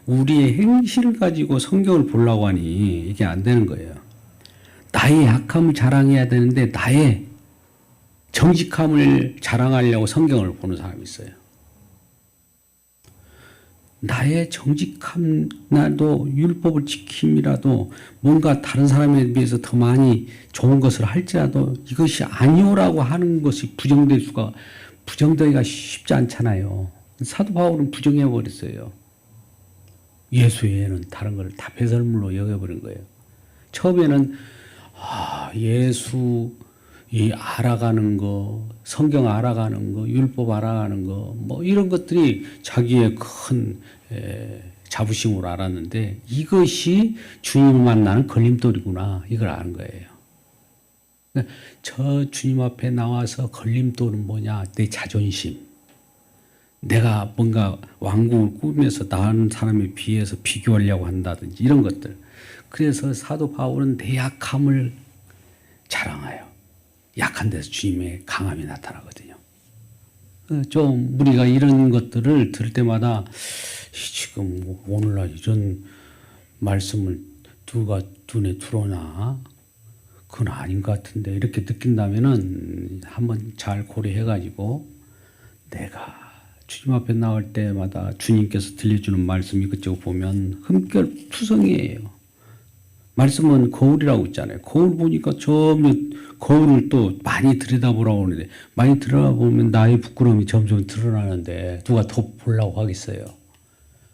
우리의 행실을 가지고 성경을 보려고 하니 이게 안 되는 거예요. 나의 약함을 자랑해야 되는데 나의 정직함을 자랑하려고 성경을 보는 사람이 있어요. 나의 정직함, 나도 율법을 지킴이라도 뭔가 다른 사람에 비해서 더 많이 좋은 것을 할지라도 이것이 아니오라고 하는 것이 부정되기가 쉽지 않잖아요. 사도 바울은 부정해버렸어요. 예수 외에는 다른 걸 다 배설물로 여겨버린 거예요. 처음에는 예수 알아가는 거, 성경 알아가는 거, 율법 알아가는 거, 뭐 이런 것들이 자기의 큰 자부심으로 알았는데 이것이 주님을 만나는 걸림돌이구나 이걸 아는 거예요. 저 주님 앞에 나와서 걸림돌은 뭐냐? 내 자존심. 내가 뭔가 왕국을 꾸면서 다른 사람에 비해서 비교하려고 한다든지 이런 것들. 그래서 사도 바울은 내 약함을 자랑하여 약한 데서 주님의 강함이 나타나거든요. 좀 우리가 이런 것들을 들을 때마다 지금 오늘날 이런 말씀을 누가 눈에 들어오나 그건 아닌 것 같은데 이렇게 느낀다면은 한번 잘 고려해가지고 내가 주님 앞에 나올 때마다 주님께서 들려주는 말씀 이것저것 보면 흠결투성이에요. 말씀은 거울이라고 있잖아요. 거울 보니까 점점 거울을 또 많이 들여다보라고 하는데 많이 들여다보면 나의 부끄러움이 점점 드러나는데 누가 더 보려고 하겠어요.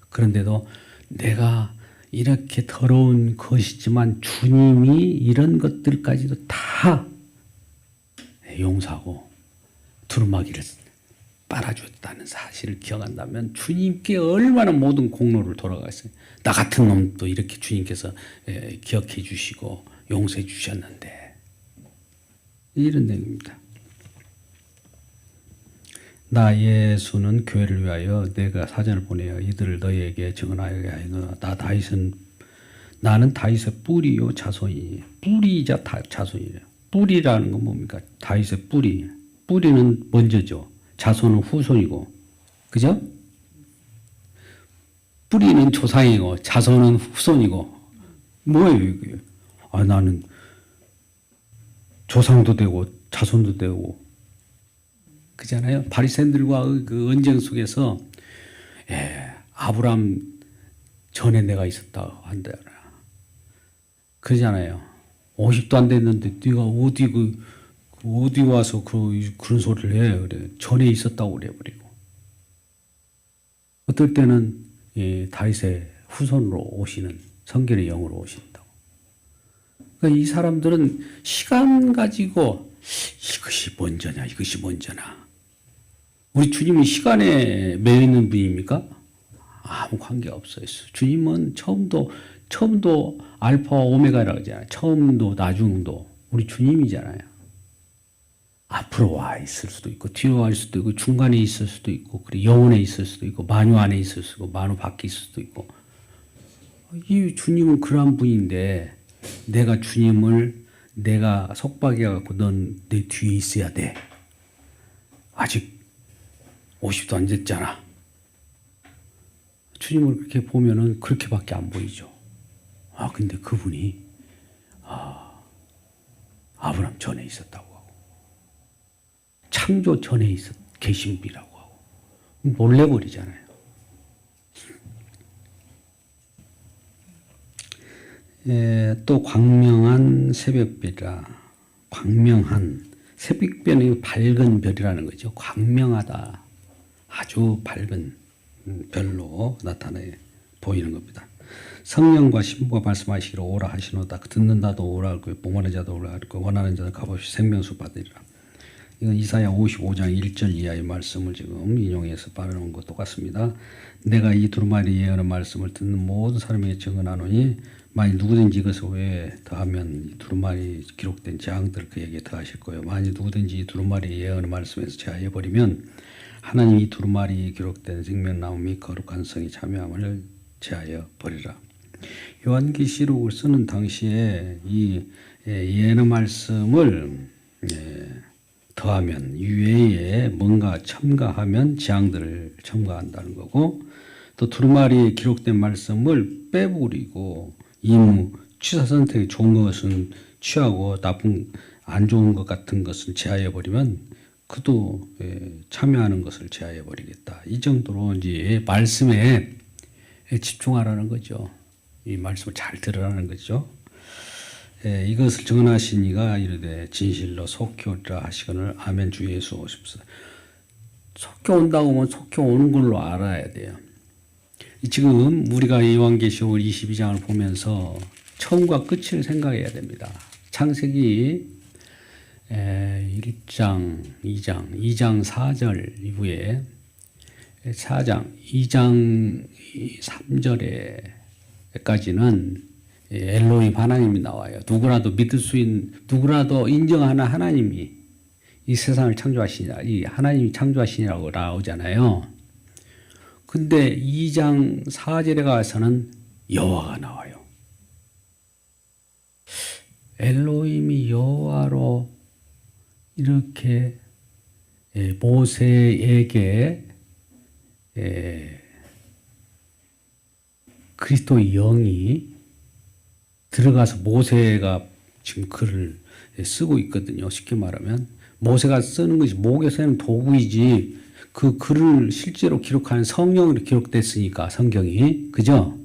그런데도 내가 이렇게 더러운 것이지만 주님이 이런 것들까지도 다 용서하고 두루마기를 빨아줬다는 사실을 기억한다면 주님께 얼마나 모든 공로를 돌아가겠어요. 나 같은 놈도 이렇게 주님께서 기억해 주시고 용서해 주셨는데 이런 내용입니다. 나 예수는 교회를 위하여 내가 사전을 보내어 이들을 너희에게 증언하게 하여 나는 다윗의 뿌리요 자손이니 뿌리이자 자손이에요. 뿌리라는 건 뭡니까? 다윗의 뿌리. 뿌리는 먼저죠. 자손은 후손이고, 그죠? 뿌리는 조상이고, 자손은 후손이고, 뭐예요, 이게? 나는 조상도 되고, 자손도 되고, 그잖아요? 바리새인들과 그 언쟁 속에서, 아브람 전에 내가 있었다고 한다잖아. 그러잖아요. 50도 안 됐는데, 네가 어디 와서 그런 소리를 해. 그래. 전에 있었다고 그래버리고. 어떨 때는 다윗의 후손으로 오시는 성결의 영으로 오신다고. 그러니까 이 사람들은 시간 가지고 이것이 먼저나. 우리 주님은 시간에 매여 있는 분입니까? 아무 관계 없어요. 주님은 처음도 알파와 오메가라고 하잖아요. 처음도 나중도 우리 주님이잖아요. 앞으로 와 있을 수도 있고 뒤로 와 있을 수도 있고 중간에 있을 수도 있고 그리고 영혼에 있을 수도 있고 만유 안에 있을 수도 있고 만유 밖에 있을 수도 있고 이 주님은 그러한 분인데 내가 주님을 내가 속박해 갖고 넌 내 뒤에 있어야 돼. 아직 50도 안 됐잖아. 주님을 그렇게 보면은 그렇게밖에 안 보이죠. 근데 그분이 아브라함 전에 있었다고 하고 창조 전에 계신 분이라고 하고 놀래버리잖아요. 또 광명한 새벽별이라 광명한 새벽별이 밝은 별이라는 거죠. 광명하다. 아주 밝은 별로 보이는 겁니다. 성령과 신부가 말씀하시기를 오라 하시노다. 듣는다도 오라 할 거요. 목마른 자도 오라 할 거요. 원하는 자도 값없이 생명수 받으리라. 이건 이사야 55장 1절 이하의 말씀을 지금 인용해서 바라는 것 똑같습니다. 내가 이 두루마리 예언의 말씀을 듣는 모든 사람에게 증언하노니 만일 누구든지 이것을 외에 더하면 이 두루마리 기록된 재앙들을 그에게 더하실 거예요. 만일 누구든지 이 두루마리 예언의 말씀에서 제하여버리면 하나님이 이 두루마리에 기록된 생명나무 및 거룩한 성이 참여함을 제하여 버리라. 요한계시록을 쓰는 당시에 이 예언의 말씀을 더하면 이외에 뭔가 첨가하면 재앙들을 첨가한다는 거고 또 두루마리에 기록된 말씀을 빼버리고 이무 취사 선택이 좋은 것은 취하고 나쁜 안 좋은 것 같은 것을 제하여 버리면 그도 참여하는 것을 제하여 버리겠다. 이 정도로 이제 말씀에 집중하라는 거죠. 이 말씀을 잘 들으라는 거죠. 이것을 증언하신 이가 이르되 진실로 속히 오리라 하시거늘 아멘 주 예수 오십시다. 속히 온다고 하면 속히 오는 걸로 알아야 돼요. 지금 우리가 요한계시록 22장을 보면서 처음과 끝을 생각해야 됩니다. 창세기 1장, 2장 4절 이후에 2장 3절에까지는 엘로힘 하나님이 나와요. 누구라도 믿을 수 있는, 누구라도 인정하는 하나님이 이 세상을 창조하시니라, 이 하나님이 창조하시니라고 나오잖아요. 근데 2장 4절에 가서는 여호와가 나와요. 엘로힘이 여호와로 이렇게 모세에게 그리스도의 영이 들어가서 모세가 지금 글을 쓰고 있거든요. 쉽게 말하면 모세가 쓰는 것이 목에 쓰는 도구이지 그 글을 실제로 기록하는 성령으로 기록됐으니까 성경이 그죠?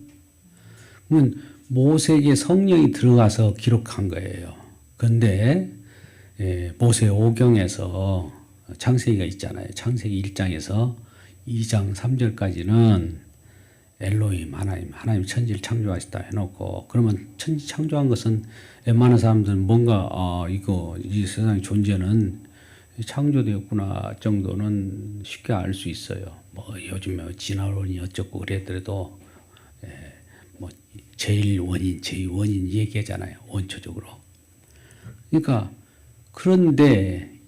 그러면 모세에게 성령이 들어가서 기록한 거예요. 그런데 모세 오경에서 창세기가 있잖아요. 창세기 1장에서 2장 3절까지는 엘로힘 하나님 천지를 창조하시다 해놓고 그러면 천지 창조한 것은 웬만한 사람들은 뭔가 이 세상의 존재는 창조되었구나 정도는 쉽게 알 수 있어요. 뭐 요즘에 진화론이 어쩌고 그랬더라도 뭐 제1원인 얘기하잖아요. 원초적으로. 그러니까 그런데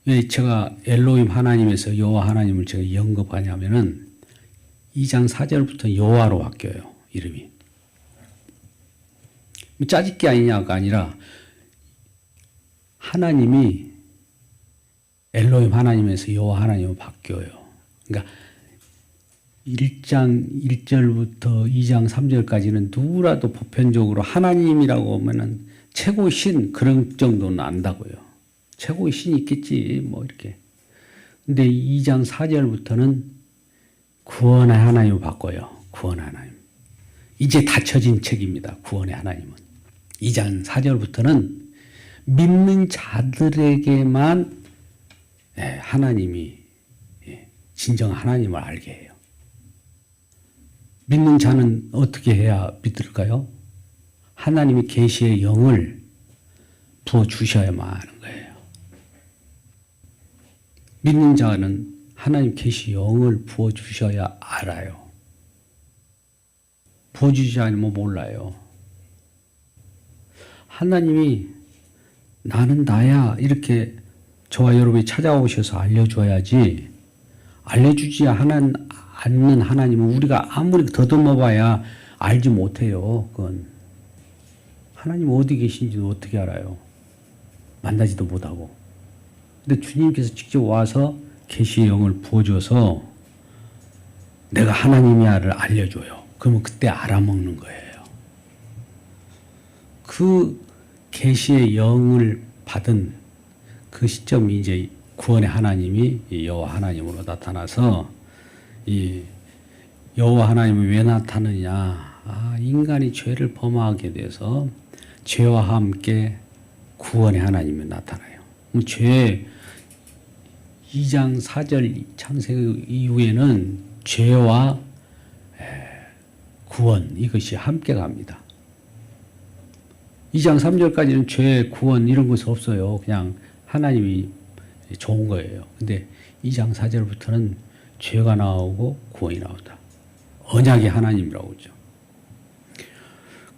왜 제가 엘로힘 하나님에서 여호와 하나님을 제가 언급하냐면은 2장 4절부터 여호와로 바뀌어요. 이름이. 짜집기 아니냐가 아니라 하나님이 엘로힘 하나님에서 여호와 하나님으로 바뀌어요. 그러니까 1장 1절부터 2장 3절까지는 누구라도 보편적으로 하나님이라고 하면은 최고의 신 그런 정도는 안다고요. 최고의 신이 있겠지 뭐 이렇게. 근데 2장 4절부터는 구원의 하나님으로 바꿔요. 구원의 하나님. 이제 닫혀진 책입니다. 구원의 하나님은. 2장 4절부터는 믿는 자들에게만 하나님이 진정 하나님을 알게 해요. 믿는 자는 어떻게 해야 믿을까요? 하나님이 계시의 영을 부어주셔야만 하는 거예요. 믿는 자는 하나님 계시 영을 부어주셔야 알아요. 부어주시지 않으면 몰라요. 하나님이 나는 나야 이렇게 저와 여러분이 찾아오셔서 알려줘야지, 알려주지 않는 하나님은 우리가 아무리 더듬어봐야 알지 못해요. 그건 하나님 어디 계신지도 어떻게 알아요? 만나지도 못하고. 근데 주님께서 직접 와서 계시의 영을 부어줘서 내가 하나님이야를 알려줘요. 그러면 그때 알아먹는 거예요. 그 계시의 영을 받은 그 시점이 이제 구원의 하나님이 여호와 하나님으로 나타나서, 이 여호와 하나님이 왜 나타나느냐? 인간이 죄를 범하게 돼서 죄와 함께 구원의 하나님이 나타나요. 죄 2장 4절 창세기 이후에는 죄와 구원 이것이 함께 갑니다. 2장 3절까지는 죄, 구원 이런 것이 없어요. 그냥 하나님이 좋은 거예요. 근데 2장 4절부터는 죄가 나오고 구원이 나온다. 언약의 하나님이라고 그러죠.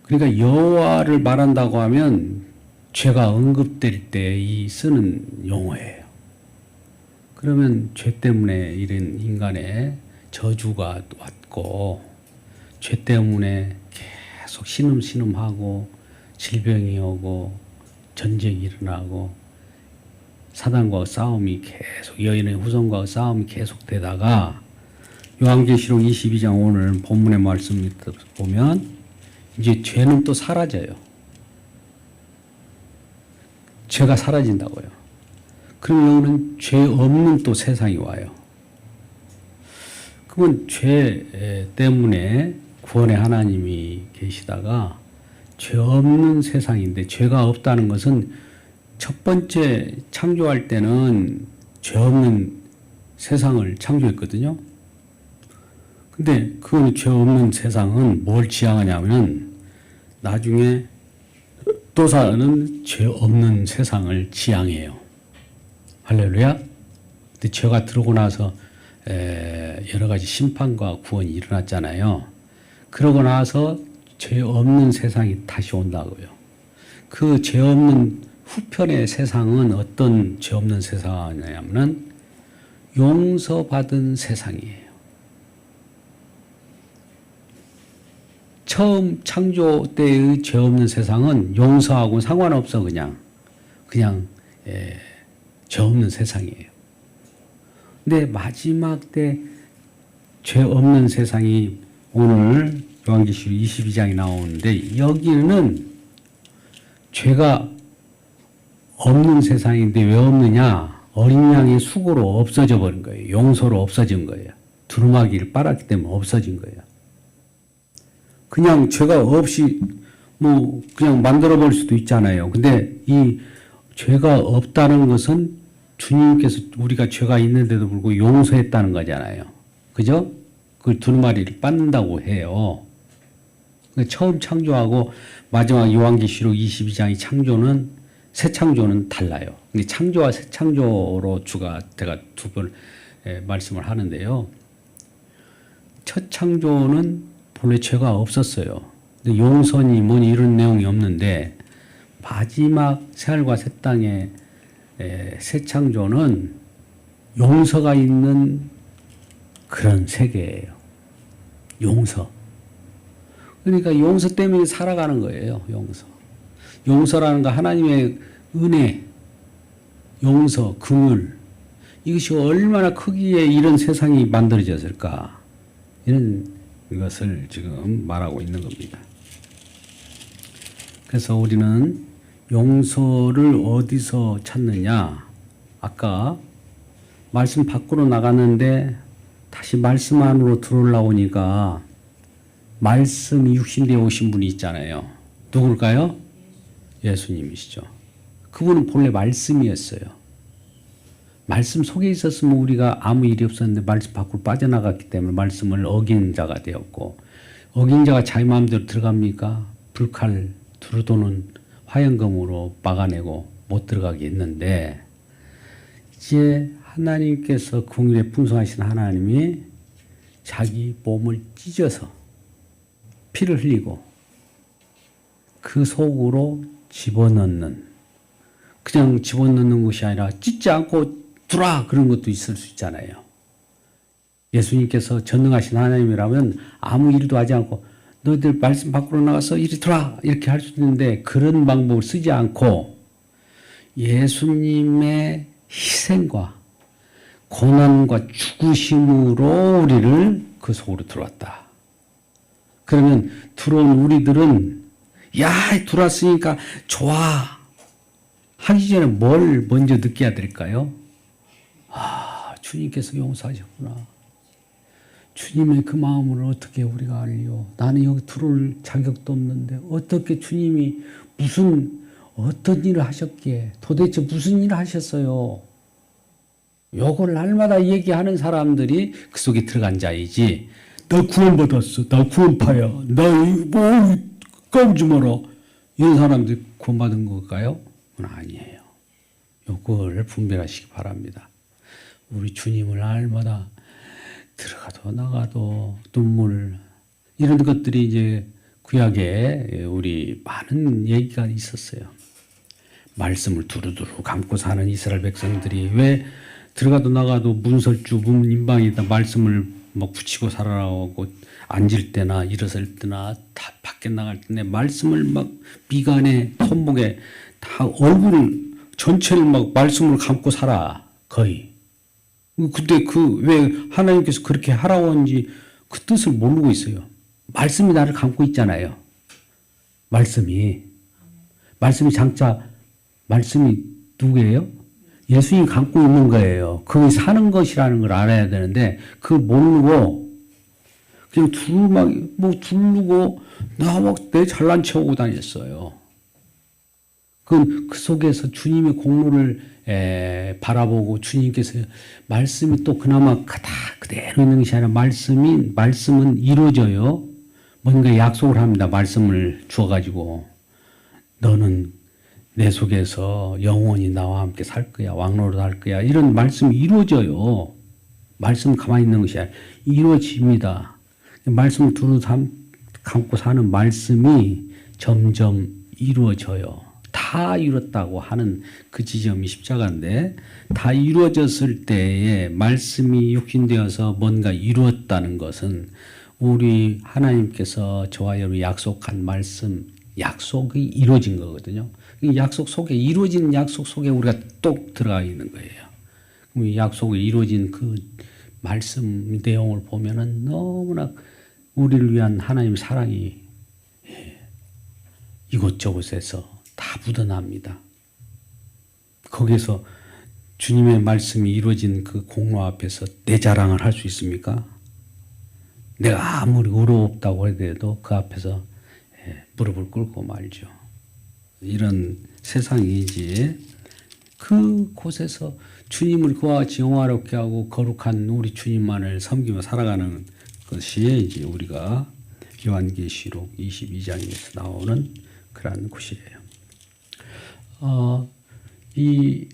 그러니까 여호와를 말한다고 하면 죄가 언급될 때 이 쓰는 용어예요. 그러면 죄 때문에 이런 인간의 저주가 왔고, 죄 때문에 계속 신음신음하고 질병이 오고 전쟁이 일어나고 사단과 싸움이 계속, 여인의 후손과 싸움이 계속되다가 요한계시록 22장 오늘 본문의 말씀을 보면 이제 죄는 또 사라져요. 죄가 사라진다고요. 그럼 여기는 죄 없는 또 세상이 와요. 그러면 죄 때문에 구원의 하나님이 계시다가 죄 없는 세상인데, 죄가 없다는 것은 첫 번째 창조할 때는 죄 없는 세상을 창조했거든요. 근데 그 죄 없는 세상은 뭘 지향하냐면 나중에 또 사는 죄 없는 세상을 지향해요. 할렐루야. 근데 죄가 들어오고 나서 여러 가지 심판과 구원이 일어났잖아요. 그러고 나서 죄 없는 세상이 다시 온다고요. 그 죄 없는 후편의 세상은 어떤 죄 없는 세상이냐면 용서받은 세상이에요. 처음 창조 때의 죄 없는 세상은 용서하고 상관없어. 그냥 죄 없는 세상이에요. 근데 마지막 때 죄 없는 세상이 오늘 요한계시록 22장이 나오는데, 여기는 죄가 없는 세상인데 왜 없느냐? 어린 양의 수고로 없어져 버린 거예요. 용서로 없어진 거예요. 두루마기를 빨았기 때문에 없어진 거예요. 그냥 죄가 없이 그냥 만들어 볼 수도 있잖아요. 근데 이 죄가 없다는 것은 주님께서 우리가 죄가 있는데도 불구하고 용서했다는 거잖아요. 그죠? 그 두루마리를 빻는다고 해요. 처음 창조하고 마지막 요한계시록 22장의 창조는, 새 창조는 달라요. 근데 창조와 새 창조로 제가 두 번 말씀을 하는데요. 첫 창조는 본래 죄가 없었어요. 근데 용서니 뭐니 이런 내용이 없는데, 마지막 새하늘과 새 땅의 새 창조는 용서가 있는 그런 세계예요. 용서. 그러니까 용서 때문에 살아가는 거예요. 용서. 용서라는 거 하나님의 은혜, 용서, 긍휼, 이것이 얼마나 크기에 이런 세상이 만들어졌을까, 이런 것을 지금 말하고 있는 겁니다. 그래서 우리는 용서를 어디서 찾느냐? 아까 말씀 밖으로 나갔는데 다시 말씀 안으로 들어올라오니까 말씀이 육신되어 오신 분이 있잖아요. 누굴까요? 예수님이시죠. 그분은 본래 말씀이었어요. 말씀 속에 있었으면 우리가 아무 일이 없었는데 말씀 밖으로 빠져나갔기 때문에 말씀을 어긴 자가 되었고, 어긴 자가 자기 마음대로 들어갑니까? 불칼 두루도는 화염검으로 막아내고 못 들어가게 했는데, 이제 하나님께서 긍휼에 풍성하신 하나님이 자기 몸을 찢어서 피를 흘리고 그 속으로 집어넣는, 그냥 집어넣는 것이 아니라 찢지 않고 두라 그런 것도 있을 수 있잖아요. 예수님께서 전능하신 하나님이라면 아무 일도 하지 않고 너희들 말씀 밖으로 나가서 이리 들어와 이렇게 할 수도 있는데 그런 방법을 쓰지 않고 예수님의 희생과 고난과 죽으심으로 우리를 그 속으로 들어왔다. 그러면 들어온 우리들은 야 들어왔으니까 좋아 하기 전에 뭘 먼저 느껴야 될까요? 아 주님께서 용서하셨구나. 주님의 그 마음을 어떻게 우리가 알려? 나는 여기 들어올 자격도 없는데 어떻게 주님이 어떤 일을 하셨기에 도대체 무슨 일을 하셨어요? 요걸 날마다 얘기하는 사람들이 그 속에 들어간 자이지. 나 구원받았어. 나 구원파야. 나 까불지 마라. 이런 사람들이 구원받은 걸까요? 그건 아니에요. 요걸 분별하시기 바랍니다. 우리 주님을 날마다 들어가도 나가도 눈물 이런 것들이 이제 구약에 우리 많은 얘기가 있었어요. 말씀을 두루두루 감고 사는 이스라엘 백성들이 왜 들어가도 나가도 문설주 문인방에다 말씀을 막 붙이고 살아나고 앉을 때나 일어설 때나 다 밖에 나갈 때 말씀을 막 미간에 손목에 다 얼굴 전체를 막 말씀을 감고 살아 거의. 근데 왜 하나님께서 그렇게 하라고 하는지 그 뜻을 모르고 있어요. 말씀이 나를 감고 있잖아요. 말씀이 장자 말씀이 누구예요? 예수님이 감고 있는 거예요. 그게 사는 것이라는 걸 알아야 되는데 그걸 모르고 그냥 두르고 나 막 내 잘난 척하고 다녔어요. 그 속에서 주님의 공로를 바라보고 주님께서 말씀이 또 그나마 그대로 있는 것이 아니라 말씀은 이루어져요. 뭔가 약속을 합니다. 말씀을 주어가지고 너는 내 속에서 영원히 나와 함께 살 거야. 왕노릇 할 거야. 이런 말씀이 이루어져요. 말씀 가만히 있는 것이 아니라 이루어집니다. 말씀을 두루 감고 사는 말씀이 점점 이루어져요. 다 이뤘다고 하는 그 지점이 십자가인데 다 이루어졌을 때에 말씀이 육신되어서 뭔가 이루었다는 것은 우리 하나님께서 저와 여러분 약속한 말씀, 약속이 이루어진 거거든요. 이 약속 속에 이루어진 약속 속에 우리가 똑 들어가 있는 거예요. 이 약속이 이루어진 그 말씀 내용을 보면은 너무나 우리를 위한 하나님의 사랑이 이곳저곳에서 다 묻어납니다. 거기서 주님의 말씀이 이루어진 그 공로 앞에서 내 자랑을 할 수 있습니까? 내가 아무리 의롭다고 해도 그 앞에서 무릎을 꿇고 말죠. 이런 세상이지 그곳에서 주님을 그와 같이 영화롭게 하고 거룩한 우리 주님만을 섬기며 살아가는 것이 이제 우리가 요한계시록 22장에서 나오는 그러한 곳이에요. 이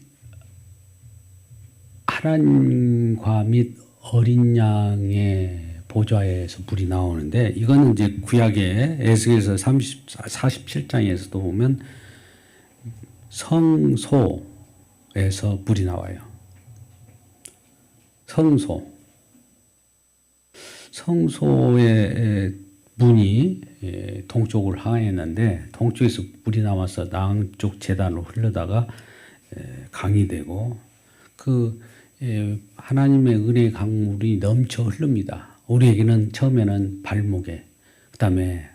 하나님과 및 어린 양의 보좌에서 불이 나오는데 이거는 이제 구약의 에스겔서 47장에서도 보면 성소에서 불이 나와요. 성소의 문이 동쪽을 향했는데 동쪽에서 불이 나와서 남쪽 제단으로 흘러다가 강이 되고 그 하나님의 은혜의 강물이 넘쳐 흐릅니다. 우리에게는 처음에는 발목에, 그 다음에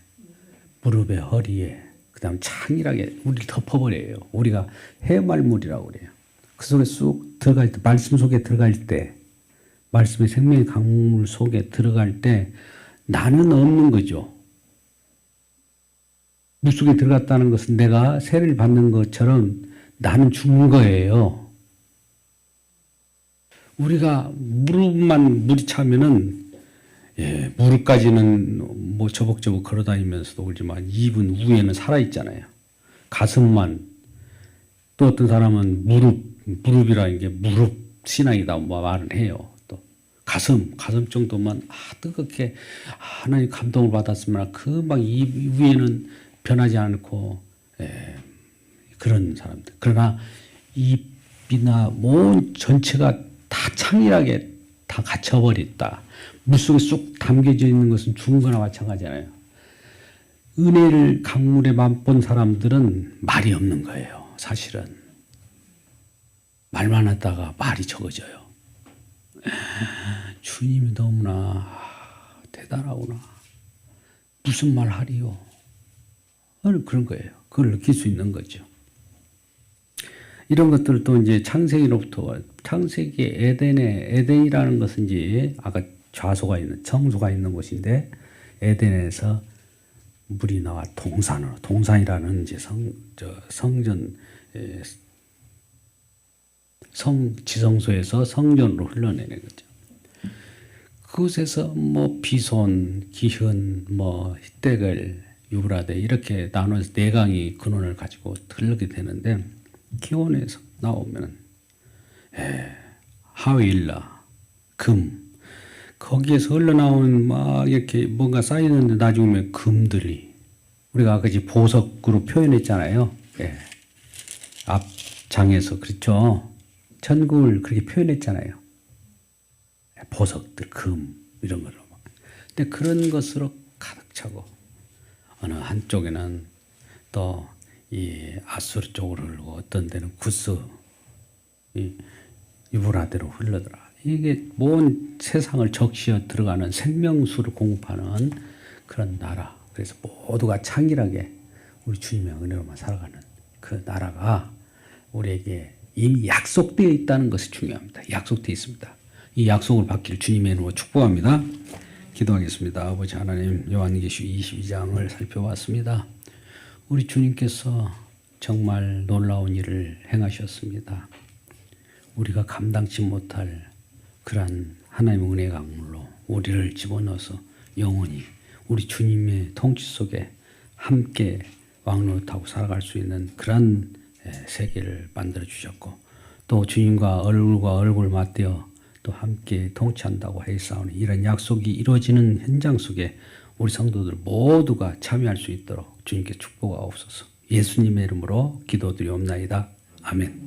무릎에, 허리에, 그 다음 창이라게 우리를 덮어버려요. 우리가 해말물이라고 그래요. 그 속에 쑥 들어갈 때, 말씀 속에 들어갈 때, 말씀의 생명의 강물 속에 들어갈 때 나는 없는 거죠. 물속에 들어갔다는 것은 내가 세례를 받는 것처럼 나는 죽는 거예요. 우리가 무릎만 물이 차면은 무릎까지는 뭐 저벅저벅 걸어다니면서도 울지만 입은 위에는 살아있잖아요. 가슴만 또 어떤 사람은 무릎이라는 게 무릎 신앙이다 말은 해요. 또 가슴 정도만 뜨겁게 하나님 감동을 받았으면 금방 입 위에는 변하지 않고 그런 사람들. 그러나 입이나 몸 전체가 다 창일하게 다 갇혀버렸다. 물속에 쑥 담겨져 있는 것은 죽은 거나 마찬가지잖아요. 은혜를 강물에 맛본 사람들은 말이 없는 거예요. 사실은. 말만 하다가 말이 적어져요. 주님이 너무나 대단하구나. 무슨 말 하리요? 그런 거예요. 그걸 느낄 수 있는 거죠. 이런 것들을 또 이제 창세기로부터 창세기 에덴이라는 것은 이제 아까 좌소가 있는 청소가 있는 곳인데 에덴에서 물이 나와 동산이라는 이제 성전 지성소에서 성전으로 흘러내는 거죠. 그곳에서 뭐 비손, 기흔, 뭐 히데겔, 유브라데 이렇게 나눠서 네 강이 근원을 가지고 흐르게 되는데 기원에서 나오면 하윌라, 금 거기에서 흘러나오는 막 이렇게 뭔가 쌓이는데 나중에 금들이 우리가 아까 보석으로 표현했잖아요. 앞장에서 그렇죠. 천국을 그렇게 표현했잖아요. 보석들, 금 이런 걸로. 근데 그런 것으로 가득 차고 어느 한쪽에는 또 이 아수르 쪽으로 흐르고 어떤 데는 구스, 유브라데로 흘러들어. 이게 온 세상을 적시어 들어가는 생명수를 공급하는 그런 나라. 그래서 모두가 창일하게 우리 주님의 은혜로만 살아가는 그 나라가 우리에게 이미 약속되어 있다는 것이 중요합니다. 약속되어 있습니다. 이 약속을 받기를 주님의 이름으로 축복합니다. 기도하겠습니다. 아버지 하나님, 요한계시록 22장을 살펴봤습니다. 우리 주님께서 정말 놀라운 일을 행하셨습니다. 우리가 감당치 못할 그러한 하나님의 은혜 강물로 우리를 집어넣어서 영원히 우리 주님의 통치 속에 함께 왕노릇하고 살아갈 수 있는 그런 세계를 만들어 주셨고 또 주님과 얼굴 맞대어 또 함께 통치한다고 하였사오니 이런 약속이 이루어지는 현장 속에 우리 성도들 모두가 참여할 수 있도록 주님께 축복하옵소서. 예수님의 이름으로 기도드리옵나이다. 아멘.